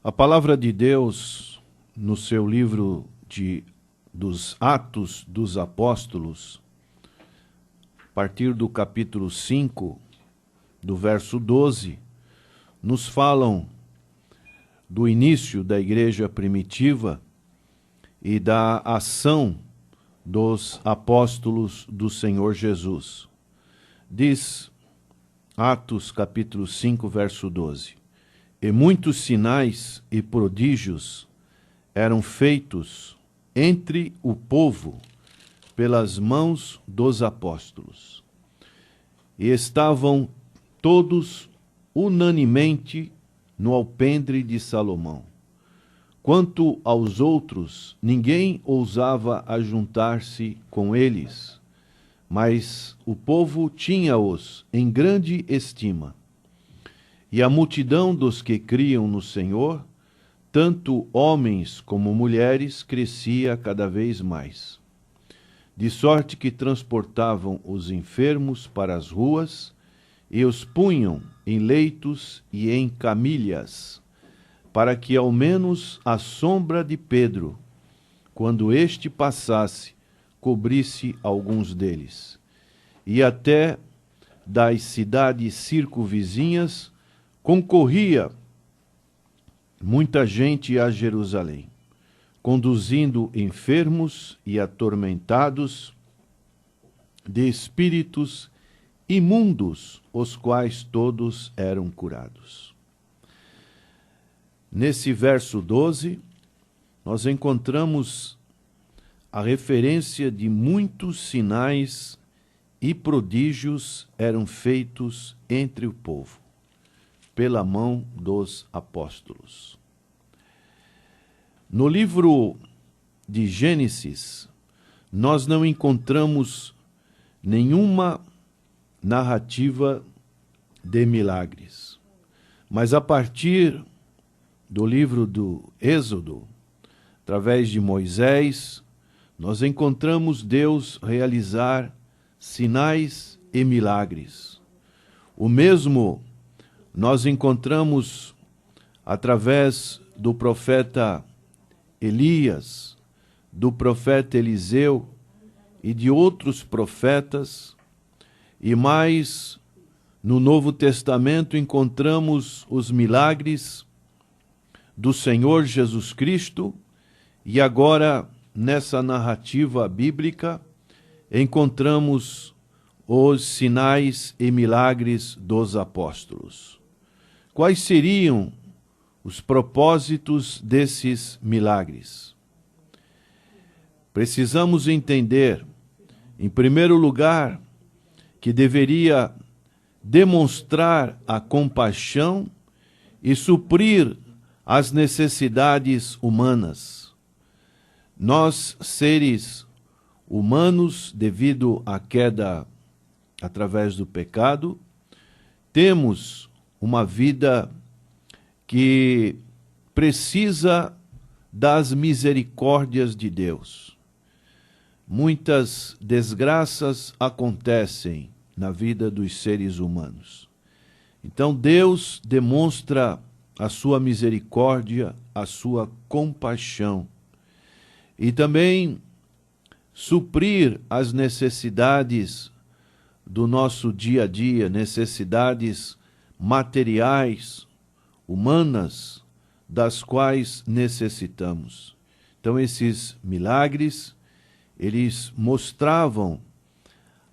A palavra de Deus, no seu livro dos Atos dos Apóstolos, a partir do capítulo 5, do verso 12, nos falam do início da igreja primitiva e da ação dos apóstolos do Senhor Jesus. Diz Atos capítulo 5, verso 12: E muitos sinais e prodígios eram feitos entre o povo pelas mãos dos apóstolos. E estavam todos unanimemente no alpendre de Salomão. Quanto aos outros, ninguém ousava ajuntar-se com eles, mas o povo tinha-os em grande estima. E a multidão dos que criam no Senhor, tanto homens como mulheres, crescia cada vez mais. De sorte que transportavam os enfermos para as ruas e os punham em leitos e em camilhas, para que ao menos a sombra de Pedro, quando este passasse, cobrisse alguns deles. E até das cidades circunvizinhas concorria muita gente a Jerusalém, conduzindo enfermos e atormentados de espíritos imundos, os quais todos eram curados. Nesse verso 12, nós encontramos a referência de muitos sinais e prodígios eram feitos entre o povo, pela mão dos apóstolos. No livro de Gênesis, nós não encontramos nenhuma narrativa de milagres. Mas a partir do livro do Êxodo, através de Moisés, nós encontramos Deus realizar sinais e milagres. O mesmo nós encontramos através do profeta Elias, do profeta Eliseu e de outros profetas, e mais no Novo Testamento encontramos os milagres do Senhor Jesus Cristo, e agora nessa narrativa bíblica encontramos os sinais e milagres dos apóstolos. Quais seriam os propósitos desses milagres? Precisamos entender, em primeiro lugar, que deveria demonstrar a compaixão e suprir as necessidades humanas. Nós, seres humanos, devido à queda através do pecado, temos uma vida que precisa das misericórdias de Deus. Muitas desgraças acontecem na vida dos seres humanos. Então Deus demonstra a sua misericórdia, a sua compaixão, e também suprir as necessidades do nosso dia a dia, necessidades materiais, humanas, das quais necessitamos. Então esses milagres, eles mostravam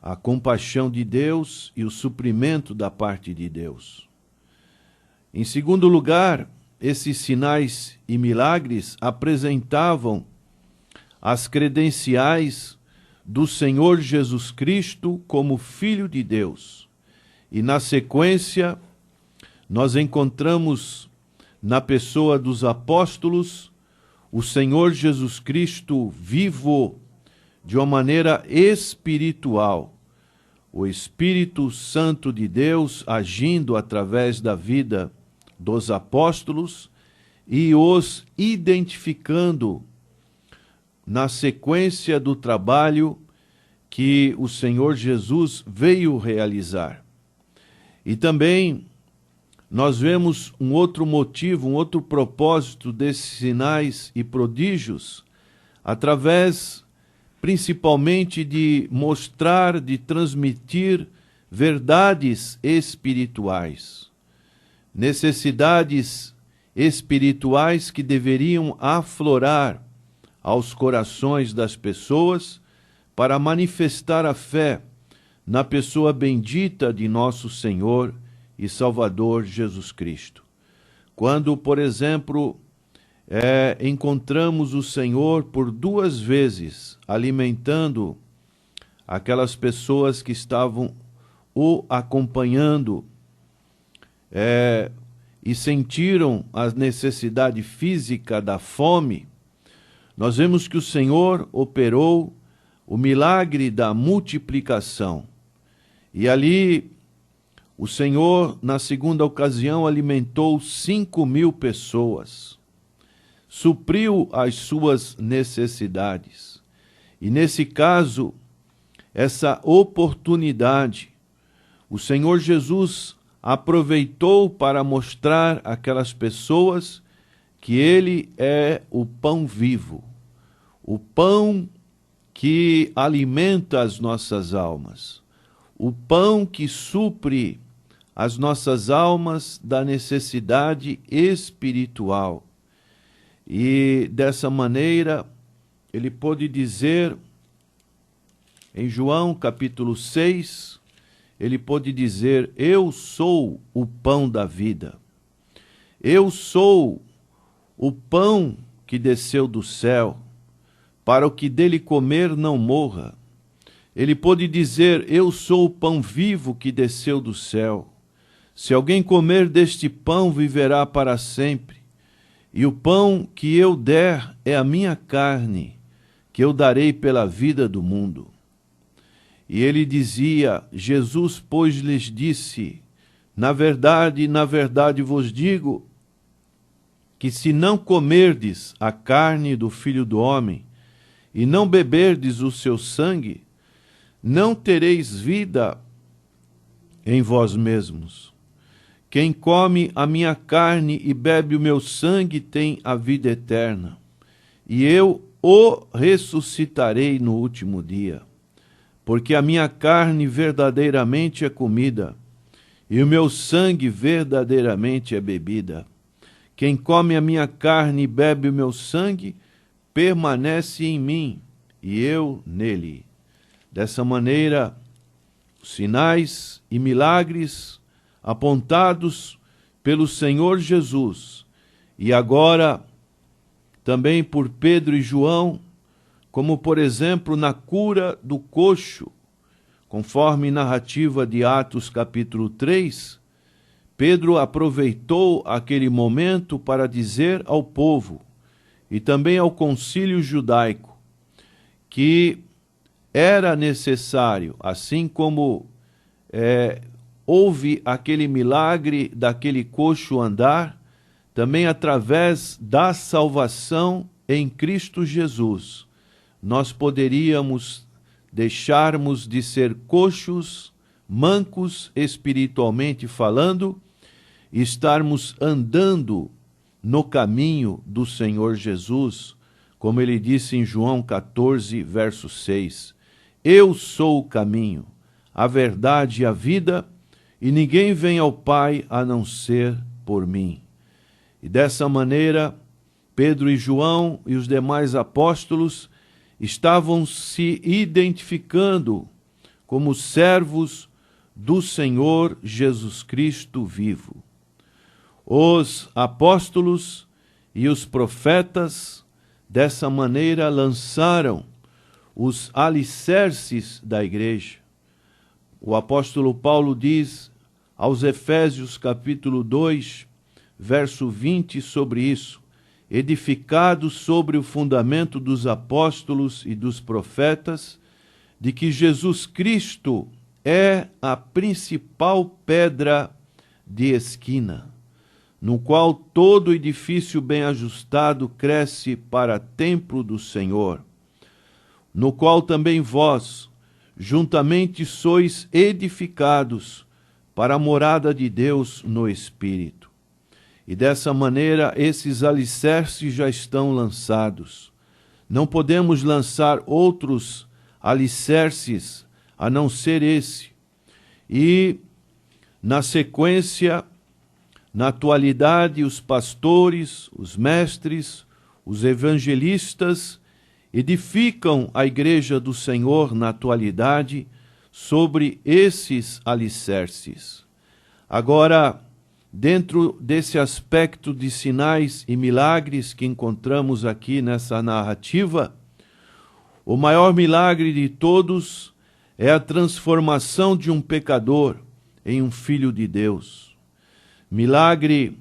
a compaixão de Deus e o suprimento da parte de Deus. Em segundo lugar, esses sinais e milagres apresentavam as credenciais do Senhor Jesus Cristo como Filho de Deus. E na sequência, nós encontramos na pessoa dos apóstolos o Senhor Jesus Cristo vivo de uma maneira espiritual. O Espírito Santo de Deus agindo através da vida dos apóstolos e os identificando na sequência do trabalho que o Senhor Jesus veio realizar. E também nós vemos um outro motivo, um outro propósito desses sinais e prodígios, através principalmente de mostrar, de transmitir verdades espirituais, necessidades espirituais que deveriam aflorar aos corações das pessoas para manifestar a fé na pessoa bendita de nosso Senhor e Salvador Jesus Cristo. Quando, por exemplo, encontramos o Senhor por 2 vezes alimentando aquelas pessoas que estavam o acompanhando e sentiram a necessidade física da fome, nós vemos que o Senhor operou o milagre da multiplicação. E ali o Senhor, na segunda ocasião, alimentou 5.000 pessoas, supriu as suas necessidades. E nesse caso, essa oportunidade, o Senhor Jesus aproveitou para mostrar àquelas pessoas que Ele é o pão vivo, o pão que alimenta as nossas almas, o pão que supre as nossas almas da necessidade espiritual. E dessa maneira, ele pôde dizer, em João capítulo 6, ele pôde dizer: eu sou o pão da vida. Eu sou o pão que desceu do céu, para o que dele comer não morra. Ele pôde dizer: eu sou o pão vivo que desceu do céu. Se alguém comer deste pão, viverá para sempre. E o pão que eu der é a minha carne, que eu darei pela vida do mundo. E ele dizia, Jesus, pois, lhes disse: na verdade vos digo, que se não comerdes a carne do Filho do Homem, e não beberdes o seu sangue, não tereis vida em vós mesmos. Quem come a minha carne e bebe o meu sangue tem a vida eterna, e eu o ressuscitarei no último dia. Porque a minha carne verdadeiramente é comida, e o meu sangue verdadeiramente é bebida. Quem come a minha carne e bebe o meu sangue, permanece em mim, e eu nele. Dessa maneira, os sinais e milagres apontados pelo Senhor Jesus, e agora também por Pedro e João, como por exemplo na cura do coxo, conforme narrativa de Atos capítulo 3, Pedro aproveitou aquele momento para dizer ao povo e também ao concílio judaico que era necessário, assim como houve aquele milagre daquele coxo andar, também através da salvação em Cristo Jesus, nós poderíamos deixarmos de ser coxos, mancos espiritualmente falando, e estarmos andando no caminho do Senhor Jesus, como ele disse em João 14, verso 6. Eu sou o caminho, a verdade e a vida, e ninguém vem ao Pai a não ser por mim. E dessa maneira, Pedro e João e os demais apóstolos estavam se identificando como servos do Senhor Jesus Cristo vivo. Os apóstolos e os profetas, dessa maneira, lançaram os alicerces da igreja. O apóstolo Paulo diz aos Efésios capítulo 2, verso 20, sobre isso: edificado sobre o fundamento dos apóstolos e dos profetas, de que Jesus Cristo é a principal pedra de esquina, no qual todo edifício bem ajustado cresce para templo do Senhor, no qual também vós, juntamente sois edificados para a morada de Deus no Espírito. E dessa maneira, esses alicerces já estão lançados. Não podemos lançar outros alicerces a não ser esse. E, na sequência, na atualidade, os pastores, os mestres, os evangelistas edificam a igreja do Senhor na atualidade sobre esses alicerces. Agora, dentro desse aspecto de sinais e milagres que encontramos aqui nessa narrativa, o maior milagre de todos é a transformação de um pecador em um filho de Deus. Milagre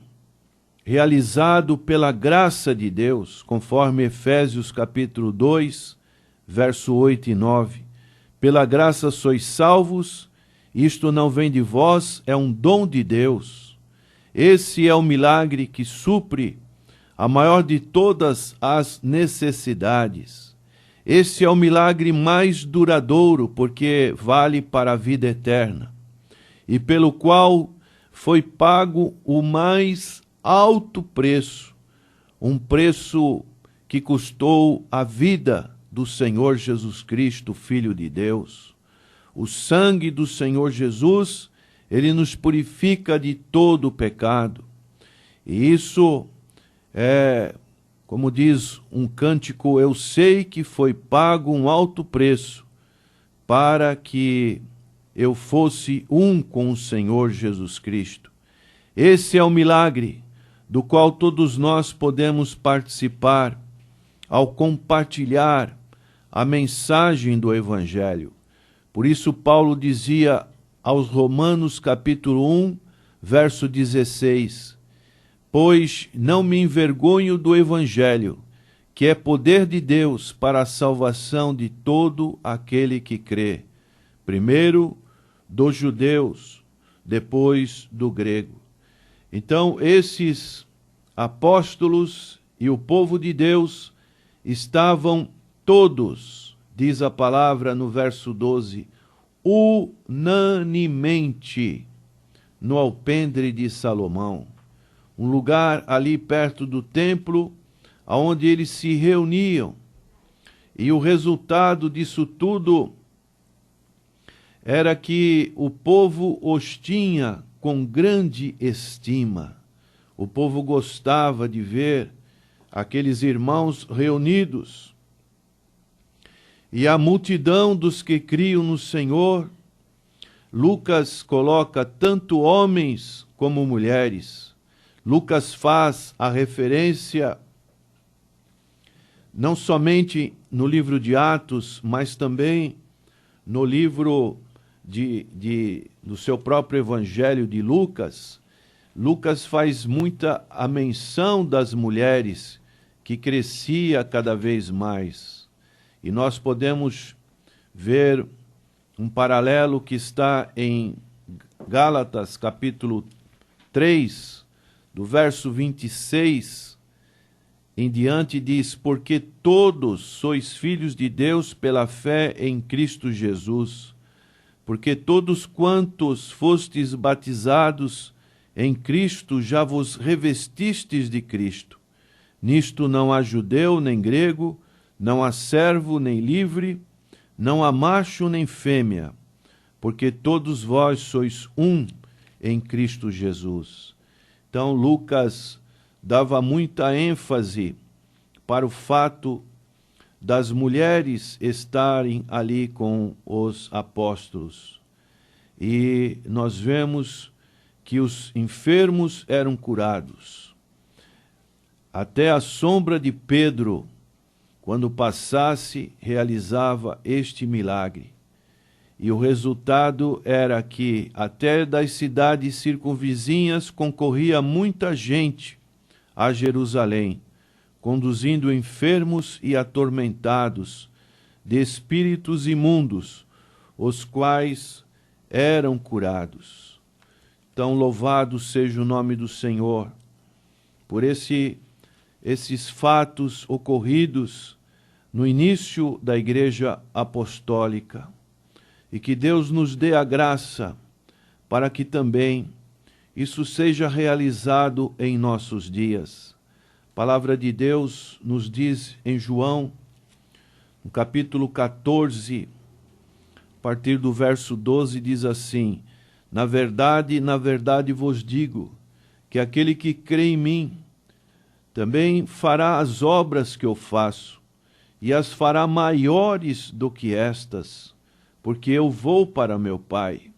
realizado pela graça de Deus, conforme Efésios capítulo 2, verso 8 e 9. Pela graça sois salvos, isto não vem de vós, é um dom de Deus. Esse é o milagre que supre a maior de todas as necessidades. Esse é o milagre mais duradouro, porque vale para a vida eterna, e pelo qual foi pago o mais alto preço, um preço que custou a vida do Senhor Jesus Cristo, Filho de Deus. O sangue do Senhor Jesus, ele nos purifica de todo o pecado. E isso é, como diz um cântico, eu sei que foi pago um alto preço para que eu fosse um com o Senhor Jesus Cristo. Esse é o milagre do qual todos nós podemos participar ao compartilhar a mensagem do Evangelho. Por isso Paulo dizia aos Romanos capítulo 1, verso 16, pois não me envergonho do Evangelho, que é poder de Deus para a salvação de todo aquele que crê, primeiro dos judeus, depois do grego. Então, esses apóstolos e o povo de Deus estavam todos, diz a palavra no verso 12, unanimemente no alpendre de Salomão, um lugar ali perto do templo, onde eles se reuniam. E o resultado disso tudo era que o povo os tinha com grande estima. O povo gostava de ver aqueles irmãos reunidos. E a multidão dos que criam no Senhor, Lucas coloca tanto homens como mulheres. Lucas faz a referência não somente no livro de Atos, mas também no livro do seu próprio Evangelho de Lucas. Lucas faz muita a menção das mulheres, que crescia cada vez mais. E nós podemos ver um paralelo que está em Gálatas, capítulo 3, do verso 26 em diante, diz, porque todos sois filhos de Deus pela fé em Cristo Jesus, porque todos quantos fostes batizados em Cristo já vos revestistes de Cristo. Nisto não há judeu nem grego, não há servo nem livre, não há macho nem fêmea, porque todos vós sois um em Cristo Jesus. Então Lucas dava muita ênfase para o fato das mulheres estarem ali com os apóstolos. E nós vemos que os enfermos eram curados. Até a sombra de Pedro, quando passasse, realizava este milagre. E o resultado era que até das cidades circunvizinhas concorria muita gente a Jerusalém, conduzindo enfermos e atormentados de espíritos imundos, os quais eram curados. Então, louvado seja o nome do Senhor por esses fatos ocorridos no início da Igreja Apostólica. E que Deus nos dê a graça para que também isso seja realizado em nossos dias. A palavra de Deus nos diz em João, no capítulo 14, a partir do verso 12, diz assim: na verdade vos digo, que aquele que crê em mim, também fará as obras que eu faço, e as fará maiores do que estas, porque eu vou para meu Pai.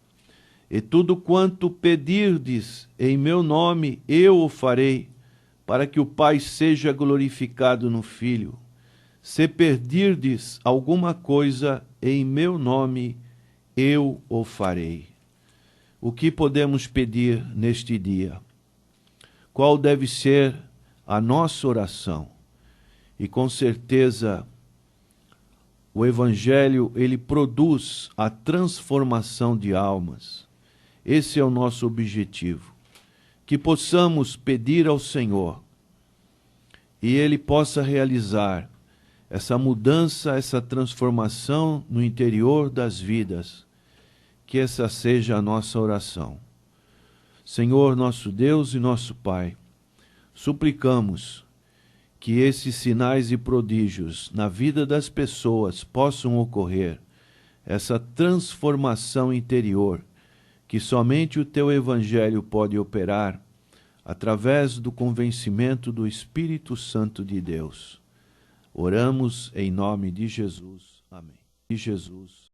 E tudo quanto pedirdes em meu nome, eu o farei, para que o Pai seja glorificado no Filho. Se pedirdes alguma coisa em meu nome, eu o farei. O que podemos pedir neste dia? Qual deve ser a nossa oração? E com certeza o Evangelho, ele produz a transformação de almas. Esse é o nosso objetivo. Que possamos pedir ao Senhor e Ele possa realizar essa mudança, essa transformação no interior das vidas. Que essa seja a nossa oração. Senhor, nosso Deus e nosso Pai, suplicamos que esses sinais e prodígios na vida das pessoas possam ocorrer, essa transformação interior que somente o Teu Evangelho pode operar através do convencimento do Espírito Santo de Deus. Oramos em nome de Jesus. Amém. De Jesus.